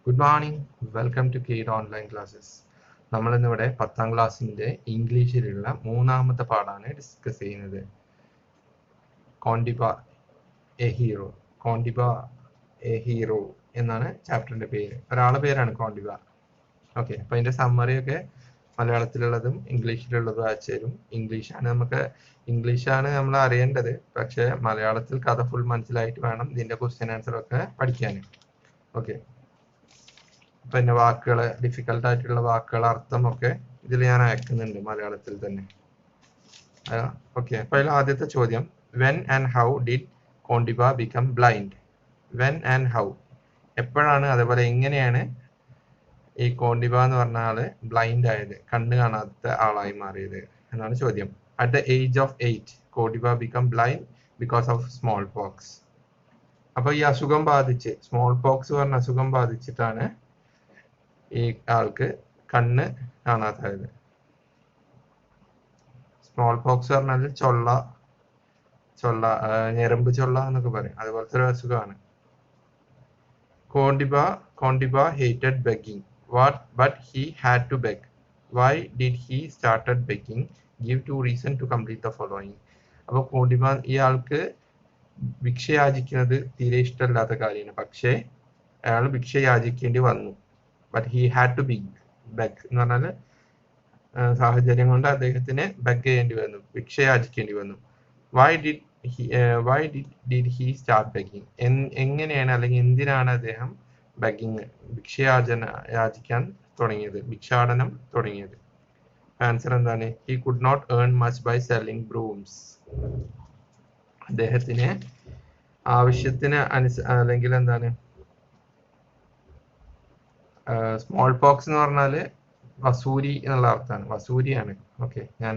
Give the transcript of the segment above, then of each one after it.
Good morning, welcome to Kaid online classes. നമ്മളിന്നിവിടെ 10ാം ക്ലാസ്സിൻ്റെ ഇംഗ്ലീഷിലുള്ള മൂന്നാമത്തെ പാഠമാണ് ഡിസ്കസ് ചെയ്യുന്നത്. Kondiba a hero. Kondiba a hero എന്നാണ് ചാപ്റ്ററിൻ്റെ പേര്. ഒരാളുടെ പേരാണ് കോണ്ടിബ. ഓക്കെ, അപ്പോൾ അതിൻ്റെ സമ്മറിയൊക്കെ മലയാളത്തിലുള്ളതും ഇംഗ്ലീഷിലുള്ളതും അയച്ചു തരും. ഇംഗ്ലീഷാണ് നമ്മൾ അറിയേണ്ടത്. പക്ഷേ മലയാളത്തിൽ കഥ ഫുൾ മനസ്സിലായിട്ട് വേണം ഇതിൻ്റെ ക്വസ്റ്റ്യൻ ആൻസറൊക്കെ പഠിക്കാൻ. ഓക്കെ, പിന്നെ വാക്കുകൾ, ഡിഫിക്കൽട്ട് ആയിട്ടുള്ള വാക്കുകൾ, അർത്ഥമൊക്കെ ഇതിൽ ഞാൻ അയക്കുന്നുണ്ട് മലയാളത്തിൽ തന്നെ. ഓക്കെ, അപ്പോൾ അതിൽ ആദ്യത്തെ ചോദ്യം, when and how did Kondiba become blind? When and how, എപ്പോഴാണ്, അതേപോലെ എങ്ങനെയാണ് ഈ കോണ്ടിബ എന്ന് പറഞ്ഞ ആള് ബ്ലൈൻഡ് ആയത്, കണ്ണ് കാണാത്ത ആളായി മാറിയത് എന്നാണ് ചോദ്യം. At the age of 8 Kondiba become blind because of smallpox. അപ്പോൾ ഈ അസുഖം ബാധിച്ച്, സ്മോൾ പോക്സ് പറഞ്ഞ അസുഖം ബാധിച്ചിട്ടാണ് ഈ ആൾക്ക് കണ്ണ് കാണാതായത്. സ്മോൾ പോക്സ് പറഞ്ഞാൽ ചൊള്ള ഞരമ്പ് ചൊള്ള എന്നൊക്കെ പറയും, അതുപോലത്തെ ഒരു അസുഖമാണ്. കോണ്ടിബ hated begging, but he had to beg. Why did he started begging? Give 2 reasons to complete the following. അപ്പോൾ കോണ്ടിബ, ഈ ആൾക്ക് ഭിക്ഷ യാചിക്കുന്നത് തീരെ ഇഷ്ടമല്ലാത്ത കാര്യമാണ്, പക്ഷേ അയാൾ ഭിക്ഷ യാചിക്കേണ്ടി വന്നു. But he had to beg എന്ന് പറഞ്ഞാൽ സാഹചര്യം കൊണ്ട് അദ്ദേഹത്തിന് ബെഗ് ചെയ്യേണ്ടി വന്നു, ഭിക്ഷ യാചിക്കേണ്ടി വന്നു. Why did he start begging? എങ്ങനെയാണ്, അല്ലെങ്കിൽ എന്തിനാണ് അദ്ദേഹം ബെഗിങ്, യാചിക്കാൻ തുടങ്ങിയത്, ഭിക്ഷാടനം തുടങ്ങിയത്? ആൻസർ എന്താണ്? He could not earn much by selling brooms. അദ്ദേഹത്തിന് ആവശ്യത്തിന് അല്ലെങ്കിൽ എന്താണ്, സ്മോൾ പോക്സ് എന്ന് പറഞ്ഞാൽ വസൂരി എന്നുള്ള അർത്ഥമാണ്, വസൂരിയാണ്. ഓക്കെ, ഞാൻ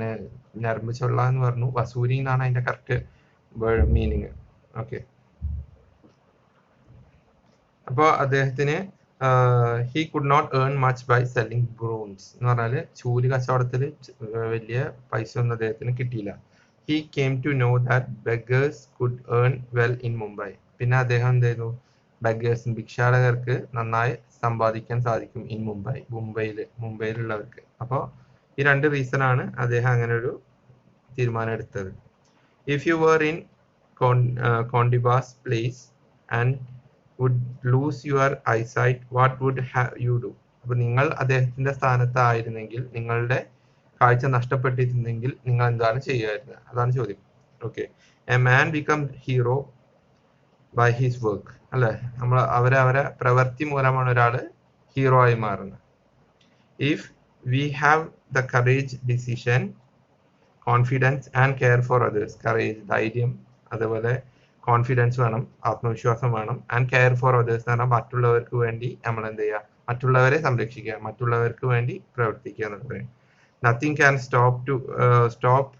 ഞരമ്പ് ചൊള്ള എന്ന് പറഞ്ഞു, വസൂരി എന്നാണ് അതിന്റെ കറക്റ്റ് മീനിങ്. ഓക്കെ, അപ്പോൾ അദ്ദേഹത്തിന് he could not earn much by selling brooms എന്ന് പറഞ്ഞാൽ ചൂല് കച്ചവടത്തിൽ വലിയ പൈസ ഒന്നും അദ്ദേഹത്തിന് കിട്ടിയില്ല. He came to know that beggars could earn well in Mumbai. പിന്നെ അദ്ദേഹം എന്ത് ചെയ്തു? ഭിക്ഷാടകർക്ക് നന്നായി സമ്പാദിക്കാൻ സാധിക്കും ഇൻ മുംബൈയിലുള്ളവർക്ക്. അപ്പോൾ ഈ 2 റീസണാണ് അദ്ദേഹം അങ്ങനെ ഒരു തീരുമാനം എടുത്തത്. If you were in Kondiba's place and would lose your eyesight, what would you do? അപ്പോൾ നിങ്ങൾ അദ്ദേഹത്തിന്റെ സ്ഥാനത്തായിരുന്നെങ്കിൽ, നിങ്ങളുടെ കാഴ്ച നഷ്ടപ്പെട്ടിരുന്നെങ്കിൽ നിങ്ങൾ എന്താണ് ചെയ്യുമായിരുന്നത്? അതാണ് ചോദ്യം. Okay, a man become hero by his work, അല്ലെ? അവരെ പ്രവൃത്തി മൂലമാണ് ഒരാൾ ഹീറോ ആയി മാറുന്നത്. If we have the courage, decision, confidence and care for others. Courage, ധൈര്യം, അതുപോലെ കോൺഫിഡൻസ് വേണം, ആത്മവിശ്വാസം വേണം. ആൻഡ് കെയർ ഫോർ അതേഴ്സ് എന്ന് പറഞ്ഞാൽ മറ്റുള്ളവർക്ക് വേണ്ടി നമ്മൾ എന്ത് ചെയ്യുക, മറ്റുള്ളവരെ സംരക്ഷിക്കുക, മറ്റുള്ളവർക്ക് വേണ്ടി പ്രവർത്തിക്കുക എന്ന് പറയും. Nothing can stop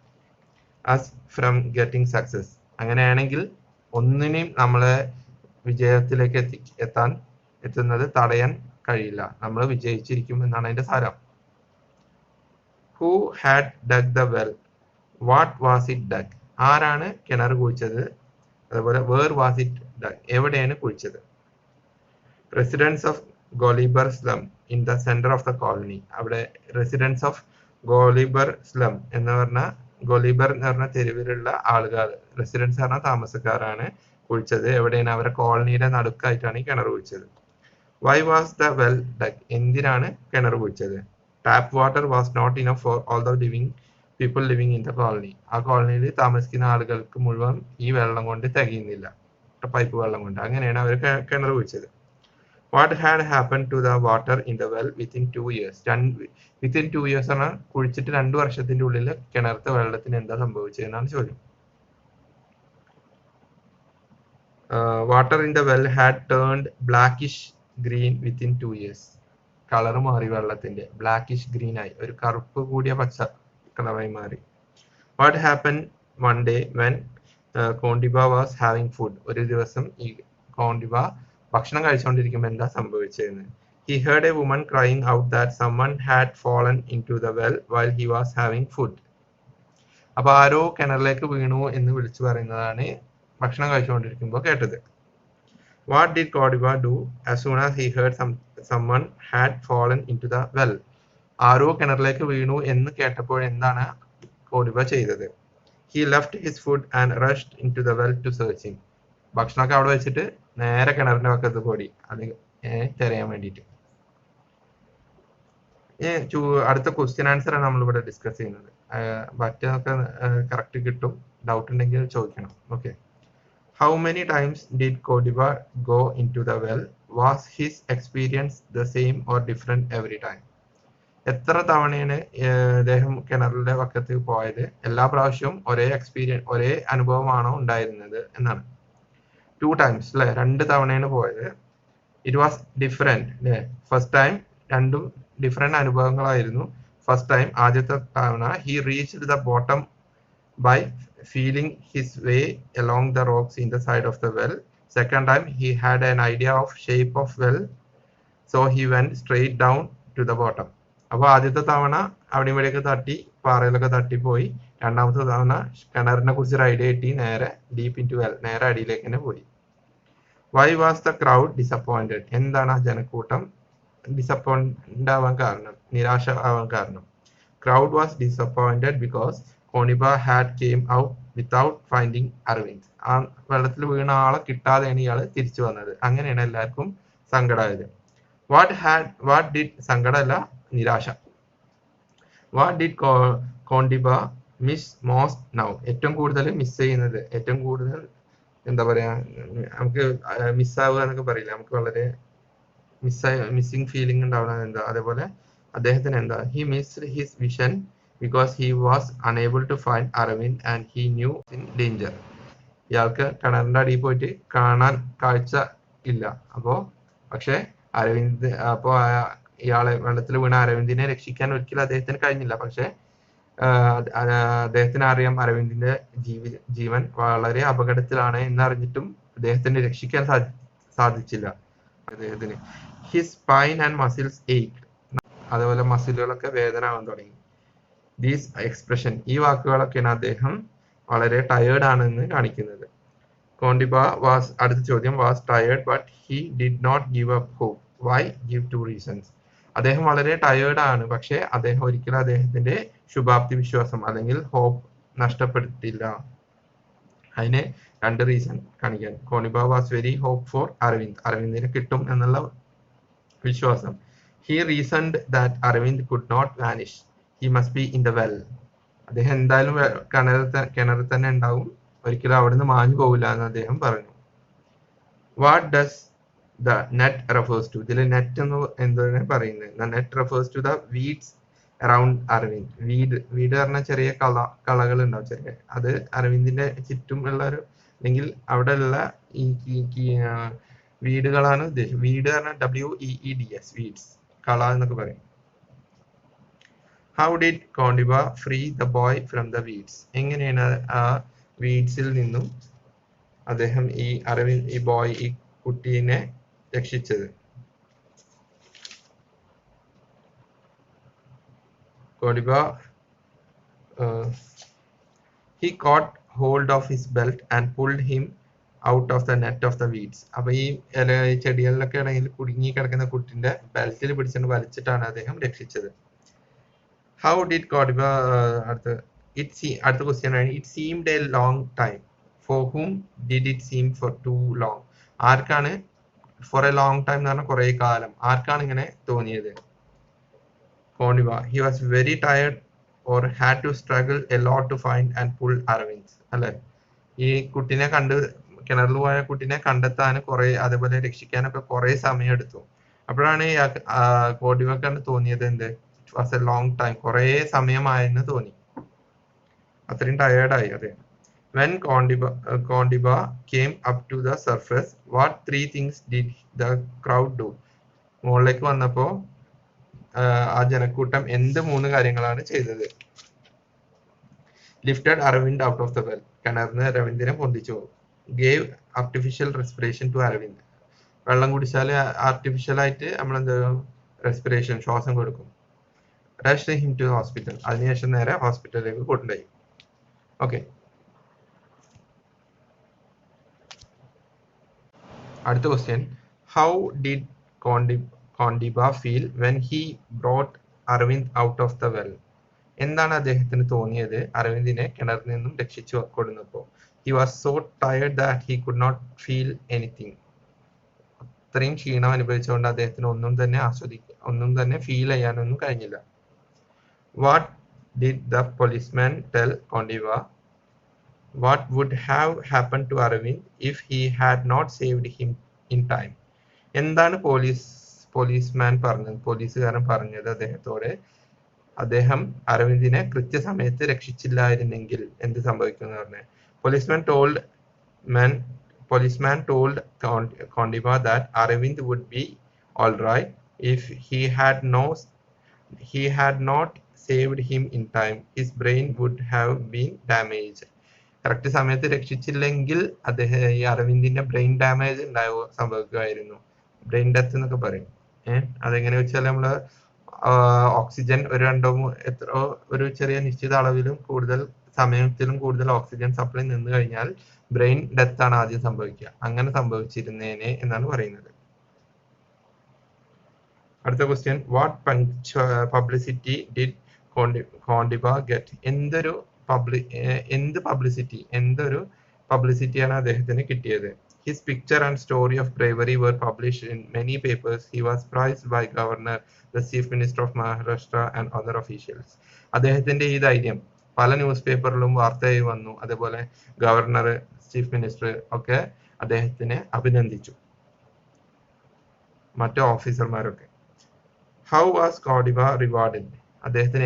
us from getting success. അങ്ങനെയാണെങ്കിൽ ഒന്നിനെയും നമ്മളെ വിജയത്തിലേക്ക് എത്തുന്നത് തടയാൻ കഴിയില്ല, നമ്മൾ വിജയിച്ചിരിക്കും എന്നാണ് അതിന്റെ സാരം. Who had dug the well, what was it dug? ആരാണ് കിണർ കുഴിച്ചത്? അതുപോലെ വേർ വാസ് ഇറ്റ് ഡഗ്, എവിടെയാണ് കുഴിച്ചത്? Residence of Golibar slum in the centre of the colony. അവിടെ റെസിഡൻസ് ഓഫ് ഗോളിബർ സ്ലം എന്ന് പറഞ്ഞാൽ, ഗോളിബർ എന്ന് പറഞ്ഞ തെരുവിലുള്ള ആളുകൾ, റെസിഡൻസ് പറഞ്ഞ താമസക്കാരാണ് കുഴിച്ചത്. എവിടെയാണ്? അവരുടെ കോളനിയുടെ നടുക്കായിട്ടാണ് ഈ കിണർ കുഴിച്ചത്. Why was the well dug? എന്തിനാണ് കിണർ കുഴിച്ചത്? Tap water was not enough for all the people living in the colony. ആ കോളനിയിൽ താമസിക്കുന്ന ആളുകൾക്ക് മുഴുവൻ ഈ വെള്ളം കൊണ്ട് തികയുന്നില്ല, പൈപ്പ് വെള്ളം കൊണ്ട്. അങ്ങനെയാണ് അവർ കിണർ കുഴിച്ചത്. What had happen to the water in the well within 2 years? Within 2 years ആണ് കുഴിച്ചിട്ട് 2 വർഷത്തിന്റെ ഉള്ളിൽ കിണർത്തെ വെള്ളത്തിന് എന്താ സംഭവിച്ചതെന്നാണ് ചോദ്യം. Water in the well had turned blackish green within 2 years. Colour മാറി, വെള്ളത്തിന്റെ ബ്ലാക്കിഷ് ഗ്രീൻ ആയി, ഒരു കറുപ്പ് കൂടിയ പച്ച കളറായി മാറി. What happen one day when Kondiba was having food? ഒരു ദിവസം ഈ കോണ്ടിബ ഭക്ഷണം കഴിച്ചുകൊണ്ടിരിക്കുമ്പോൾ എന്താ സംഭവിച്ചതെന്ന്? He heard a woman crying out that someone had fallen into the well while he was having food. അപ്പൊ ആരോ കിണറിലേക്ക് വീണു എന്ന് വിളിച്ചു പറയുന്നതാണ് ഭക്ഷണം കഴിച്ചുകൊണ്ടിരിക്കുമ്പോൾ കേട്ടത്. What did Cordoba do as soon as he heard someone had fallen into the well. ആരോ കിണറിലേക്ക് വീണു എന്ന് കേട്ടപ്പോൾ എന്താണ് കോഡിബ ചെയ്തത്? He left his food and rushed into the well to search him. ഭക്ഷണമൊക്കെ അവിടെ വെച്ചിട്ട് നേരെ കിണറിന്റെ പക്കത്ത് പോടി അത് തിരയാൻ വേണ്ടിയിട്ട്. അടുത്ത ക്വസ്റ്റ്യൻ ആൻസർ ആണ് നമ്മളിവിടെ ഡിസ്കസ് ചെയ്യുന്നത്. മറ്റൊക്കെ കറക്റ്റ് കിട്ടും, ഡൗട്ട് ഉണ്ടെങ്കിൽ ചോദിക്കണം. Okay. How many times did Kodiba go into the well? Was his experience the same or different every time? എത്ര തവണയാണ് അദ്ദേഹം കിണറിന്റെ പക്കത്ത് പോയത്? എല്ലാ പ്രാവശ്യവും ഒരേ അനുഭവമാണോ ഉണ്ടായിരുന്നത് എന്നാണ്. 2 times അല്ലെ, 2 തവണയാണ് പോയത്. It was different അല്ലെ. ഫസ്റ്റ് ടൈം രണ്ടും ഡിഫറെന്റ് അനുഭവങ്ങളായിരുന്നു. ഫസ്റ്റ് ടൈം ആദ്യത്തെ തവണ he reached the bottom by feeling his way along the rocks in the side of the well. Second time he had an idea of shape of well, so he went straight down to the bottom. അപ്പോൾ ആദ്യത്തെ തവണ അവിടെ ഇവിടെയൊക്കെ തട്ടി പാറയിലൊക്കെ തട്ടിപ്പോയി. രണ്ടാമത്തെ തവണ കിണറിനെ കുറിച്ച് ഒരു ഐഡിയ കിട്ടി, നേരെ ഡീപ്പ് ഇൻ ടു വെൽ, നേരെ അടിയിലേക്ക് തന്നെ പോയി. Why was the crowd disappointed? എന്താണ് ആ ജനക്കൂട്ടം ഡിസപ്പോയിന്റ് ആവാൻ കാരണം, നിരാശ ആവാൻ കാരണം? Crowd was disappointed because Koniba had came out without finding Arvind. ആ വെള്ളത്തിൽ വീണ ആളെ കിട്ടാതെയാണ് ഇയാൾ തിരിച്ചു വന്നത്. അങ്ങനെയാണ് എല്ലാവർക്കും സങ്കടമായത്. What did സങ്കടമല്ല, നിരാശ. What did Koniba miss most now? ഏറ്റവും കൂടുതൽ മിസ് ചെയ്യുന്നത്, ഏറ്റവും കൂടുതൽ എന്താ പറയാ, നമുക്ക് മിസ്സാവുക എന്നൊക്കെ പറയില്ല, നമുക്ക് വളരെ മിസ്സിംഗ് ഫീലിംഗ് ഉണ്ടാവണം. എന്താ അതേപോലെ അദ്ദേഹത്തിന് എന്താ, he missed his vision because he was unable to find Arvind and he knew in danger. ഇയാൾക്ക് കിണറിന്റെ അടിയിൽ പോയിട്ട് കാണാൻ കാഴ്ച ഇല്ല. പക്ഷെ അരവിന്ദ് ഇയാളെ വെള്ളത്തിൽ വീണ അരവിന്ദിനെ രക്ഷിക്കാൻ ഒരിക്കലും അദ്ദേഹത്തിന് കഴിഞ്ഞില്ല. പക്ഷെ അദ്ദേഹത്തിന് അറിയാം അരവിന്ദിന്റെ ജീവൻ വളരെ അപകടത്തിലാണ് എന്നറിഞ്ഞിട്ടും അദ്ദേഹത്തിന് രക്ഷിക്കാൻ സാധിച്ചില്ല അദ്ദേഹത്തിന്. His spine and muscles ached. അതേപോലെ മസിലുകളൊക്കെ വേദന ആവാൻ തുടങ്ങി. ദീസ് എക്സ്പ്രഷൻ, ഈ വാക്കുകളൊക്കെയാണ് അദ്ദേഹം വളരെ ടയേർഡ് ആണെന്ന് കാണിക്കുന്നത്. കോണ്ടിബ വാസ്, അടുത്ത ചോദ്യം, was tired but he did not give up hope. Why? Give 2 reasons. അദ്ദേഹം വളരെ ടയേർഡ് ആണ്, പക്ഷെ അദ്ദേഹം ഒരിക്കലും അദ്ദേഹത്തിന്റെ ശുഭാപ്തി വിശ്വാസം അല്ലെങ്കിൽ ഹോപ്പ് നഷ്ടപ്പെടുത്തില്ല. അതിന് 2 റീസൺ കാണിക്കാൻ. Kondiba was very hope for Arvind, അരവിന്ദിനെ കിട്ടും എന്നുള്ള വിശ്വാസം. He reasoned that Arvind could not vanish. He must be in the well. അദ്ദേഹം എന്തായാലും കിണറിൽ തന്നെ ഉണ്ടാവും, ഒരിക്കലും അവിടുന്ന് മാഞ്ഞു പോകില്ല എന്ന് അദ്ദേഹം പറഞ്ഞു. What does the net refers to? ഇതിൽ നെറ്റ് എന്ന് എന്താണ് പറയുന്നത്? The net refers to the weeds around Arvind. വീട് പറഞ്ഞ ചെറിയ കളകൾ ഉണ്ടാവും, ചെറിയ, അത് അരവിന്ദിന്റെ ചുറ്റും ഉള്ള ഒരു, അല്ലെങ്കിൽ അവിടെ ഉള്ള ഈ വീടുകളാണ് ഉദ്ദേശം. വീട് പറഞ്ഞാൽ WEEDS, വീഡ്സ്, കള എന്നൊക്കെ പറയും. How did Koniba free the boy from the weeds? എങ്ങനെയാണ് ആ വീഡ്സിൽ നിന്നും അദ്ദേഹം ഈ കുട്ടീനെ രക്ഷിച്ചത്? Koniba he caught hold of his belt and pulled him out of the net of the weeds. അപ്പൊ ഈ ചെടികളിലൊക്കെ ആണെങ്കിൽ കുടുങ്ങി കിടക്കുന്ന കുട്ടിന്റെ ബെൽറ്റിൽ പിടിച്ചുകൊണ്ട് വലിച്ചിട്ടാണ് അദ്ദേഹം രക്ഷിച്ചത്. How did Koniba, അടുത്ത ക്വസ്റ്റ്യൻ ആണ്, it seemed a long time. For whom did it seem for too long? ആർക്കാണ് for a long time എന്ന് പറഞ്ഞാൽ കുറെ കാലം, ആർക്കാണ് ഇങ്ങനെ തോന്നിയത്? Koniba, he was very tired or had to struggle a lot to find and pull Arvind. അല്ലെ, ഈ കുട്ടിനെ കിണറിൽ പോയ കുട്ടിനെ കണ്ടെത്താൻ കുറെ, അതേപോലെ രക്ഷിക്കാനൊക്കെ കുറെ സമയം എടുത്തു. അപ്പോഴാണ് കോഡിബക്കാണ് തോന്നിയത് എന്ത്, it was A long time, കുറെ സമയമായെന്ന് തോന്നി, അത്രയും ടയേർഡായി അദ്ദേഹം. When Koniba came up to the surface, what 3 things did the crowd do? മുകളിലേക്ക് വന്നപ്പോ ആ ജനക്കൂട്ടം എന്ത് 3 കാര്യങ്ങളാണ് ചെയ്തത്? Lifted Arvind out of the well. കിണറിന് അരവിന്ദിനെ പൊന്തിച്ചു. Gave artificial respiration to Arvind. വെള്ളം കുടിച്ചാൽ ആർട്ടിഫിഷ്യൽ ആയിട്ട് നമ്മൾ എന്താ റെസ്പിറേഷൻ, ശ്വാസം കൊടുക്കും. Rushed him to the hospital. അതിനുശേഷം നേരെ ഹോസ്പിറ്റലിലേക്ക് കൊണ്ടുപോയി. ഓക്കെ, അടുത്ത question, how did Kondiba feel when he brought Arvind out of the well? എന്താണ് അദ്ദേഹത്തിന് തോന്നിയത് അരവിന്ദിനെ കിണറിൽ നിന്നും രക്ഷിച്ചു കൊടുന്നപ്പോൾ? He was so tired that he could not feel anything. അത്രയും ക്ഷീണം അനുഭവിച്ചുകൊണ്ട് അദ്ദേഹത്തിന് ഒന്നും തന്നെ ഫീൽ ചെയ്യാനൊന്നും കഴിഞ്ഞില്ല. What did the policeman tell Kondiba? What would have happened to Arvind if he had not saved him in time? എന്താണ് പോലീസുകാരൻ പറഞ്ഞത് അദ്ദേഹത്തോട്? അദ്ദേഹം അരവിന്ദിനെ കൃത്യസമയത്ത് രക്ഷിച്ചില്ലായിരുന്നെങ്കിൽ എന്ത് സംഭവിക്കുമെന്ന് പറഞ്ഞു. Policeman told Kondiba that Arvind would be all right if he had not saved him in time. His brain would have been damaged. Correct സമയത്ത് രക്ഷിച്ചില്ലെങ്കിൽ ഈ അരവിന്ദിന്റെ ബ്രെയിൻ ഡാമേജ് സംഭവിക്കുമായിരുന്നു. ബ്രെയിൻ ഡെത്ത് എന്നൊക്കെ പറയും. അതെങ്ങനെ വെച്ചാൽ നമ്മള് ഓക്സിജൻ ഒരു ചെറിയ നിശ്ചിത അളവിലും കൂടുതൽ സമയത്തിലും കൂടുതൽ ഓക്സിജൻ സപ്ലൈ നിന്ന് കഴിഞ്ഞാൽ ബ്രെയിൻ ഡെത്ത് ആണ് ആദ്യം സംഭവിക്കുക. അങ്ങനെ സംഭവിച്ചിരുന്നേനെ എന്നാണ് പറയുന്നത്. അടുത്ത question, what publicity did Kondiba get? എന്തൊരു പബ്ലിസിറ്റിയാണ് അദ്ദേഹത്തിന് കിട്ടിയത്? His picture and story of bravery were published in many papers. He was praised by Governor, the Chief Minister of Maharashtra and other officials. അദ്ദേഹത്തിന്റെ ഈ ധൈര്യം പല ന്യൂസ് പേപ്പറിലും വാർത്തയായി വന്നു. അതേപോലെ ഗവർണർ, ചീഫ് മിനിസ്റ്റർ ഒക്കെ അദ്ദേഹത്തിനെ അഭിനന്ദിച്ചു, മറ്റു ഓഫീസർമാരൊക്കെ. How was Kondiba rewarded? അദ്ദേഹത്തിന്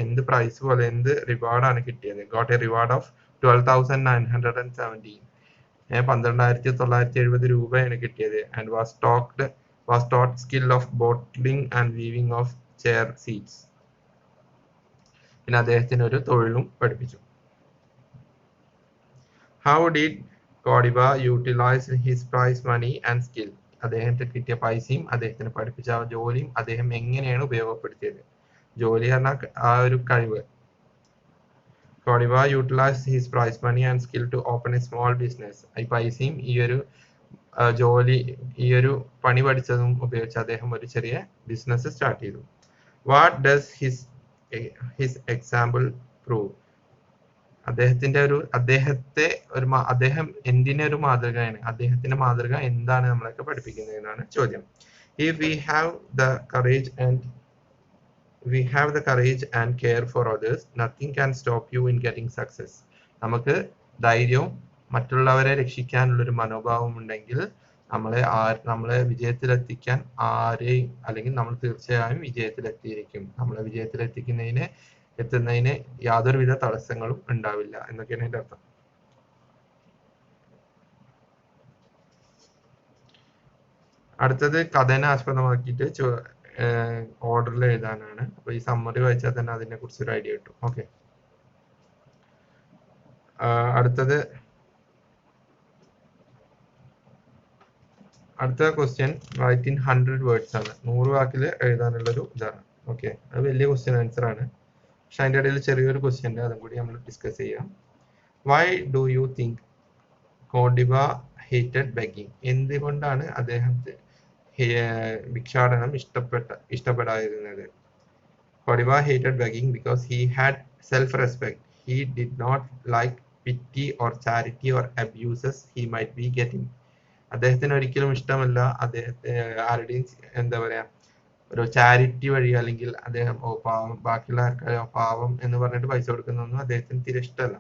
എന്ത് പ്രൈസ് പോലെ എന്ത് റിവാർഡാണ് കിട്ടിയത്? Got a reward of 12,917. 12,970 രൂപയാണ് കിട്ടിയത്. And was taught skill of bottling and weaving of chair seats. പിന്നെ അദ്ദേഹത്തിന് ഒരു തൊഴിലും പഠിപ്പിച്ചു. How did Kondiba utilize his prize money and skill? അദ്ദേഹത്തിന് കിട്ടിയ പൈസയും അദ്ദേഹത്തിന് പഠിപ്പിച്ച ജോലിയും അദ്ദേഹം എങ്ങനെയാണ് ഉപയോഗപ്പെടുത്തിയത്? ജോലി പറഞ്ഞ ആ ഒരു കഴിവ്. Kondiba utilized his prize money and skill to open a small business. ഈ പൈസയും ഈ ഒരു പണി പഠിച്ചതും ഉപയോഗിച്ച് അദ്ദേഹം ഒരു ചെറിയ ബിസിനസ് സ്റ്റാർട്ട് ചെയ്തു. What does his example prove? അദ്ദേഹം എന്തിനെ ഒരു മാതൃകയാണ്? അദ്ദേഹത്തിന്റെ മാതൃക എന്താണ് നമ്മളൊക്കെ പഠിപ്പിക്കുന്നതെന്നാണ് ചോദ്യം. If we have the courage and care for others, nothing can stop you in getting success. നമുക്ക് ധൈര്യവും മറ്റുള്ളവരെ രക്ഷിക്കാനുള്ളൊരു മനോഭാവം ഉണ്ടെങ്കിൽ നമ്മളെ വിജയത്തിലെത്തിക്കാൻ ആരെയും, അല്ലെങ്കിൽ നമ്മൾ തീർച്ചയായും വിജയത്തിലെത്തിയിരിക്കും. നമ്മളെ എത്തുന്നതിന് യാതൊരുവിധ തടസ്സങ്ങളും ഉണ്ടാവില്ല എന്നൊക്കെയാണ് എൻ്റെ അർത്ഥം. അടുത്തത് കഥനെ ആസ്പദമാക്കിയിട്ട് ഓർഡറിൽ എഴുതാനാണ്. അപ്പൊ ഈ സമ്മറി വായിച്ചാൽ തന്നെ അതിനെ കുറിച്ച് ഒരു ഐഡിയ കിട്ടും. ഓക്കെ, അടുത്ത ക്വസ്റ്റ്യൻ റൈറ്റ് ഇൻ 100 വേർഡ്സ് ആണ്. 100 വാക്കിൽ എഴുതാനുള്ളൊരു ഇതാണ്. ഓക്കെ, അത് വലിയ ക്വസ്റ്റ്യൻ ആൻസർ ആണ്. പക്ഷെ അതിൻ്റെ ഇടയിൽ ചെറിയൊരു ക്വസ്റ്റ്യൻ ഉണ്ട്, അതും കൂടി നമ്മൾ ഡിസ്കസ് ചെയ്യാം. Why do you think Kondiba hated begging? എന്തുകൊണ്ടാണ് അദ്ദേഹത്തെ ഭിക്ഷാടനം ഇഷ്ടപ്പെടാതിരുന്നത്? Kondiba hated begging because he had self-respect. He did not like pity or charity or abuses he might be getting. അദ്ദേഹത്തിന് ഒരിക്കലും ഇഷ്ടമല്ല ആരുടെയും ഒരു ചാരിറ്റി വഴി, അല്ലെങ്കിൽ അദ്ദേഹം പാവം, ബാക്കിയുള്ള ആൾക്കാരെ പാവം എന്ന് പറഞ്ഞിട്ട് പൈസ കൊടുക്കുന്നതൊന്നും അദ്ദേഹത്തിന് തീരെ ഇഷ്ടമല്ല.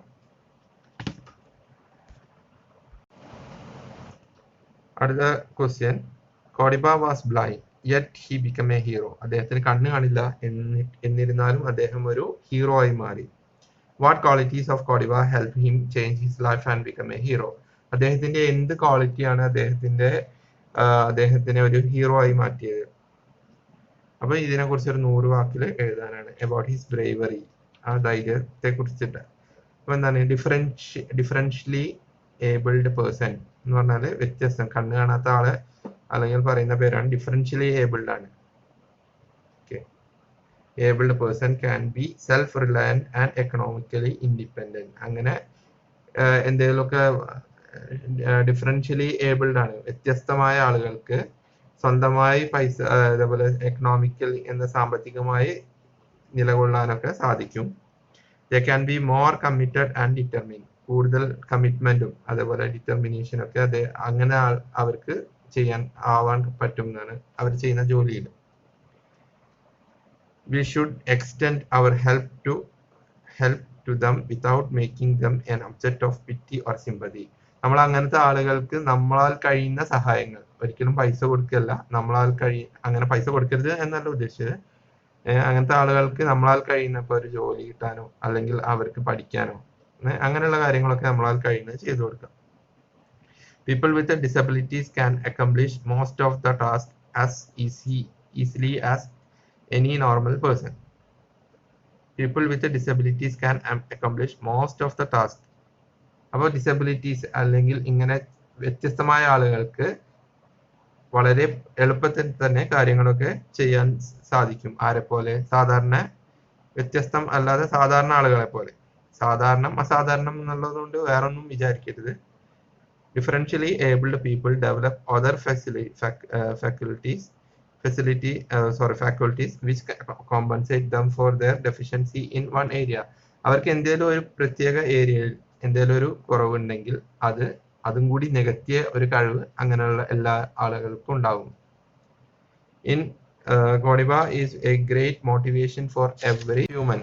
അടുത്ത question, Kondiba was blind yet he became a hero. അദ്ദേഹത്തിന് കണ്ണ് കാണില്ല, എന്നിരുന്നാലും അദ്ദേഹം ഒരു ഹീറോ ആയി മാറി. What qualities of Kondiba helped him change his life and become a hero? അദ്ദേഹത്തിന്റെ എന്ത് ക്വാളിറ്റിയാണ് അദ്ദേഹത്തിനെ ഒരു ഹീറോ ആയി മാറ്റിയത്? അപ്പൊ ഇതിനെ കുറിച്ച് ഒരു 100 വാക്കിൽ എഴുതാനാണ്. About his bravery, ആ ധൈര്യത്തെ കുറിച്ചിട്ട്. അപ്പൊ എന്താണ് ഡിഫറൻഷ്യലി ഏബിൾഡ് പേഴ്സൺ എന്ന് പറഞ്ഞാല് വ്യത്യസ്തം, കണ്ണ് കാണാത്ത ആളെ അല്ലെങ്കിൽ പറയുന്ന പേരാണ് ഡിഫറൻഷ്യലി ഏബിൾഡ് ആണ്. Okay, abled person can be self reliant and economically independent. അങ്ങനെ എന്തെങ്കിലുമൊക്കെ ഡിഫറൻഷ്യലി ഏബിൾഡ് ആണ്, വ്യത്യസ്തമായ ആളുകൾക്ക് സ്വന്തമായി പൈസ അതേപോലെ എക്കണോമിക്കൽ എന്ന സാമ്പത്തികമായി നിലകൊള്ളാനൊക്കെ സാധിക്കും. They can be more committed and determine, കൂടുതൽ കമ്മിറ്റ്മെന്റും അതേപോലെ ഡിറ്റർമിനേഷനും ഒക്കെ അങ്ങനെ അവർക്ക് ആവാൻ പറ്റും എന്നാണ് അവർ ചെയ്യുന്ന ജോലിയിൽ. We should extend our help to them without making them an object of pity or sympathy. നമ്മൾ അങ്ങനത്തെ ആളുകൾക്ക് നമ്മളാൽ കഴിയുന്ന സഹായങ്ങൾ, ഒരിക്കലും പൈസ കൊടുക്കല്ല, അങ്ങനെ പൈസ കൊടുക്കരുത് എന്നല്ല ഉദ്ദേശിച്ചത്. അങ്ങനത്തെ ആളുകൾക്ക് നമ്മളാൽ കഴിയുന്ന ഇപ്പോൾ ഒരു ജോലി കിട്ടാനോ അല്ലെങ്കിൽ അവർക്ക് പഠിക്കാനോ അങ്ങനെയുള്ള കാര്യങ്ങളൊക്കെ നമ്മളാൽ കഴിയുന്നത് ചെയ്തു കൊടുക്കാം. People with disabilities can accomplish most of the tasks as easily as any normal person. People with disabilities can accomplish most of the tasks. അപ്പോൾ ഡിസബിലിറ്റീസ് അല്ലെങ്കിൽ ഇങ്ങനെ വ്യത്യസ്തമായ ആളുകൾക്ക് വളരെ എളുപ്പത്തിൽ തന്നെ കാര്യങ്ങളൊക്കെ ചെയ്യാൻ സാധിക്കും. ആരെപ്പോലെ? വ്യത്യസ്തം അല്ലാതെ സാധാരണ ആളുകളെ പോലെ. അസാധാരണം എന്നുള്ളതുകൊണ്ട് വേറൊന്നും വിചാരിക്കരുത്. Differentially abled people develop other faculties which compensate them for their deficiency in one area. അവർക്ക് എന്തെങ്കിലും ഒരു പ്രത്യേക ഏരിയയിൽ എന്തെങ്കിലും ഒരു കുറവുണ്ടെങ്കിൽ അതും കൂടി നികത്തിയ ഒരു കഴിവ് അങ്ങനെയുള്ള എല്ലാ ആളുകൾക്കും ഉണ്ടാകും. Godiva is a great motivation for every human.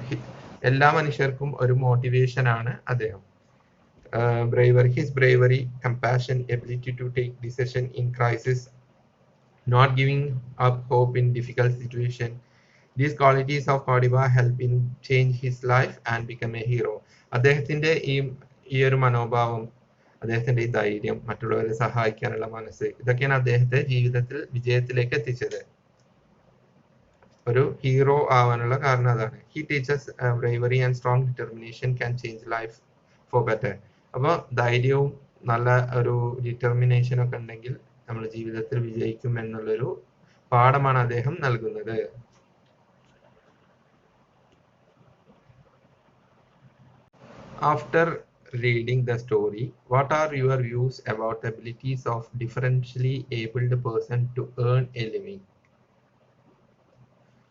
എല്ലാ മനുഷ്യർക്കും ഒരു മോട്ടിവേഷൻ ആണ് അദ്ദേഹം. His bravery, compassion, ability to take decision in crisis, not giving up hope in difficult situation. These qualities of Godiva help in change his life and become a hero. അദ്ദേഹത്തിന്റെ ഈ ഒരു മനോഭാവം, അദ്ദേഹത്തിന്റെ ഈ ധൈര്യം, മറ്റുള്ളവരെ സഹായിക്കാനുള്ള മനസ്സ്, ഇതൊക്കെയാണ് അദ്ദേഹത്തെ ജീവിതത്തിൽ വിജയത്തിലേക്ക് എത്തിച്ചത്. ഒരു ഹീറോ ആവാനുള്ള കാരണം അതാണ്. He teaches bravery and strong determination can change life for better. അപ്പോൾ ധൈര്യവും നല്ല ഒരു ഡിറ്റർമിനേഷൻ ഒക്കെ ഉണ്ടെങ്കിൽ നമ്മൾ ജീവിതത്തിൽ വിജയിക്കും എന്നുള്ളൊരു പാഠമാണ് അദ്ദേഹം നൽകുന്നത്. After reading the story, what are your views about the abilities of differentially abled person to earn a living?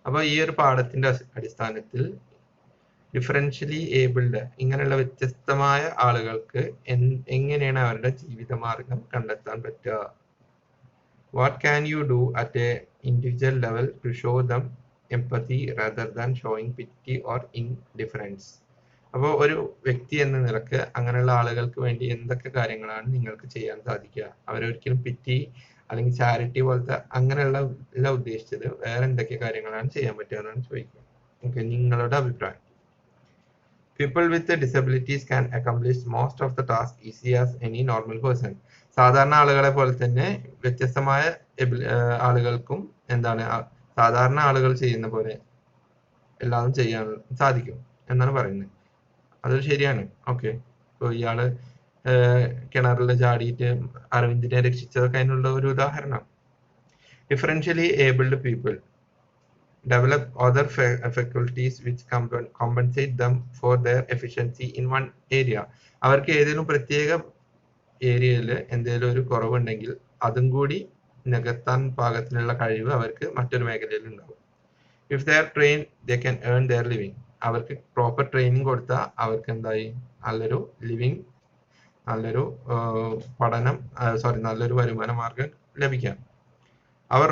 അപ്പോൾ ഈ ഒരു പാഠത്തിന്റെ അടിസ്ഥാനത്തിൽ ഡിഫറൻഷ്യലി ഏബിൾഡ് ഇങ്ങനെയുള്ള വ്യത്യസ്തമായ ആളുകൾക്ക് എങ്ങനെയാണ് അവരുടെ ജീവിതമാർഗം കണ്ടെത്താൻ പറ്റുക? What can you do at a individual level to show them empathy rather than showing pity or indifference? അപ്പോൾ ഒരു വ്യക്തി എന്ന നിലക്ക് അങ്ങനെയുള്ള ആളുകൾക്ക് വേണ്ടി എന്തൊക്കെ കാര്യങ്ങളാണ് നിങ്ങൾക്ക് ചെയ്യാൻ സാധിക്കുക? അവരൊരിക്കലും പിറ്റി അല്ലെങ്കിൽ ചാരിറ്റി പോലത്തെ അങ്ങനെയുള്ള എല്ലാം ഉദ്ദേശിച്ചത്, വേറെ എന്തൊക്കെ കാര്യങ്ങളാണ് ചെയ്യാൻ പറ്റുക എന്നാണ് ചോദിക്കുന്നത്. ഓക്കെ, നിങ്ങളുടെ അഭിപ്രായം. People with disabilities can accomplish most of the tasks easy as any normal person. സാധാരണ ആളുകളെ പോലെ തന്നെ വ്യത്യസ്തമായ ആളുകൾക്കും സാധാരണ ആളുകൾ ചെയ്യുന്ന പോലെ എല്ലാം ചെയ്യാൻ സാധിക്കും എന്നാണ് പറയുന്നത്. അത് ശരിയാണ്. ഓക്കെ, ഇപ്പോൾ ഇയാള് കിണറിൽ ചാടിയിട്ട് അരവിന്ദിനെ രക്ഷിച്ചതൊക്കെ അതിനുള്ള ഒരു ഉദാഹരണം. Differentially abled people develop other faculties which compensate them for their efficiency in one area. അവർക്ക് ഏതെങ്കിലും പ്രത്യേക ഏരിയയിൽ എന്തെങ്കിലും ഒരു കുറവുണ്ടെങ്കിൽ അതും കൂടി നികത്താൻ പാകത്തിനുള്ള കഴിവ് അവർക്ക് മറ്റൊരു മേഖലയിൽ ഉണ്ടാവും. If they are trained, they can earn their living. അവർക്ക് പ്രോപ്പർ ട്രെയിനിങ് കൊടുത്താൽ അവർക്ക് നല്ലൊരു ലിവിങ്, നല്ലൊരു നല്ലൊരു വരുമാന മാർഗം ലഭിക്കാം. അവർ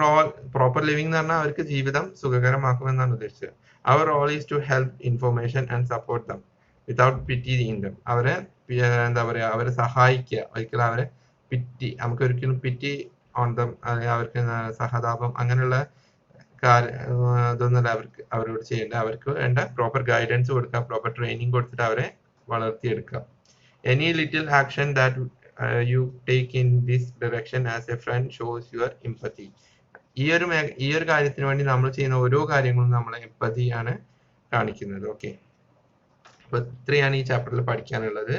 പ്രോപ്പർ ലിവിംഗ് എന്ന് പറഞ്ഞാൽ അവർക്ക് ജീവിതം സുഖകരമാക്കുമെന്നാണ് ഉദ്ദേശിച്ചത്. Our role is to help information and support them without pitying them. അവരെ അവരെ സഹായിക്കുക, ഒരിക്കലും അവരെ നമുക്ക് ഒരിക്കലും പിറ്റി ഓൺ ദം, അവർക്ക് സഹതാപം അങ്ങനെയുള്ള ഇതൊന്നല്ല അവരോട് ചെയ്യേണ്ട. അവർക്ക് വേണ്ട പ്രോപ്പർ ഗൈഡൻസ് കൊടുക്കുക, പ്രോപ്പർ ട്രെയിനിങ് കൊടുത്തിട്ട് അവരെ വളർത്തിയെടുക്കുക. Any little action that you take in this direction as a friend shows your empathy. ഈ ഒരു കാര്യത്തിന് വേണ്ടി നമ്മൾ ചെയ്യുന്ന ഓരോ കാര്യങ്ങളും നമ്മളെ എംപതി ആണ് കാണിക്കുന്നത്. ഓക്കെ, അപ്പൊ ഇത്രയാണ് ഈ ചാപ്റ്ററിൽ പഠിക്കാനുള്ളത്.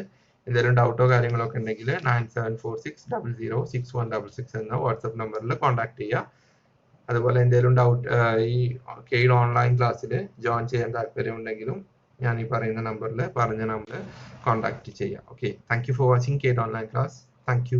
എന്തെങ്കിലും ഡൗട്ടോ കാര്യങ്ങളോ ഒക്കെ ഉണ്ടെങ്കിൽ 9746006166 എന്ന വാട്സ്ആപ്പ് നമ്പറിൽ കോൺടാക്ട് ചെയ്യുക. അതുപോലെ എന്തെങ്കിലും ഡൗട്ട് ഈ കെയ്ഡ് ഓൺലൈൻ ക്ലാസ്സിൽ ജോയിൻ ചെയ്യാൻ താല്പര്യം ഉണ്ടെങ്കിലും ഞാൻ ഈ പറയുന്ന നമ്പറിൽ കോൺടാക്ട് ചെയ്യാം. Okay, thank you for watching Kaid online class. Thank U.